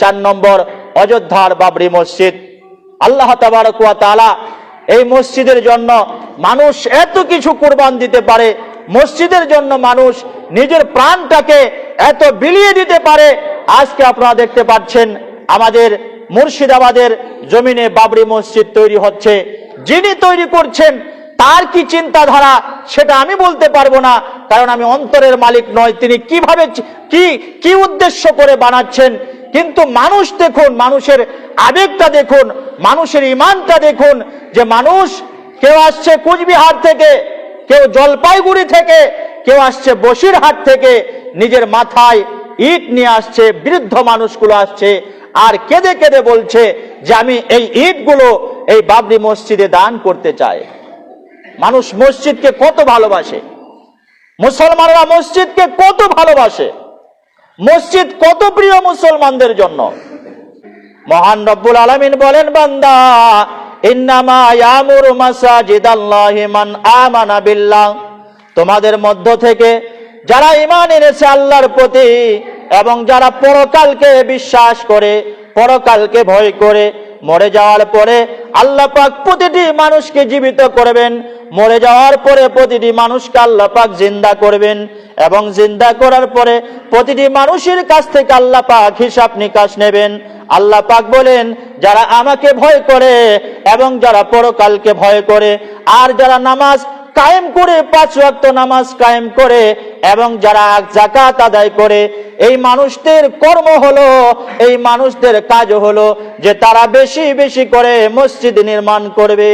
4 নম্বর অযোধ্যার বাবরি মসজিদ। আল্লাহ তাবারক ওয়া তাআলা এই মসজিদের জন্য মানুষ এত কিছু কুরবান দিতে পারে, মসজিদের জন্য মানুষ নিজের প্রাণটাকে এত বিলিয়ে দিতে পারে। আজকে আপনারা দেখতে পাচ্ছেন আমাদের মুর্শিদাবাদের জমিনে বাবরি মসজিদ তৈরি হচ্ছে। যিনি তৈরি করছেন তার কি চিন্তাধারা সেটা আমি বলতে পারবো না, কারণ আমি অন্তরের মালিক নয়। তিনি কিভাবে কি উদ্দেশ্য করে বানাচ্ছেন, কিন্তু মানুষ দেখুন, মানুষের আবেগটা দেখুন, মানুষের ঈমানটা দেখুন, যে মানুষ কেউ আসছে কুচবিহার থেকে, কেউ জলপাইগুড়ি থেকে, কেউ আসছে বসিরহাট থেকে, নিজের মাথায় ইট নিয়ে আসছে। বৃদ্ধ মানুষগুলো আসছে আর কেঁদে কেঁদে বলছে যে আমি এই ইটগুলো এই বাবরি মসজিদে দান করতে চাই। মানুষ মসজিদকে কত ভালোবাসে, মুসলমানরা মসজিদকে কত ভালোবাসে, মসজিদ কত প্রিয় মুসলমানদের জন্য। মহান রব্বুল আলামিন বলেন, বান্দা ইন্নামা ইয়ামুরু মাসাজিদাল্লাহি মান আমানা বিল্লাহ, তোমাদের মধ্য থেকে যারা ঈমান এনেছে আল্লাহর প্রতি এবং যারা পরকালকে বিশ্বাস করে, পরকালকে ভয় করে, মরে যাওয়ার পরে আল্লাহ পাক প্রতিটি মানুষকে জীবিত করবেন, মরে যাওয়ার পরে প্রতিটি মানুষকে আল্লাহ পাক জিন্দা করবেন, এবং জিন্দা করার পরে প্রতিটি মানুষের কাছ থেকে আল্লাহ পাক হিসাব নিকাশ নেবেন। আল্লাহ পাক বলেন, যারা আমাকে ভয় করে এবং যারা পরকালকে ভয় করে, আর যারা নামাজ কায়েম করে, 5 ওয়াক্ত নামাজ কায়েম করে, এবং যারা যাকাত আদায় করে, এই মানুষদের কর্ম হলো, এই মানুষদের কাজ হলো যে তারা বেশি বেশি করে মসজিদ নির্মাণ করবে।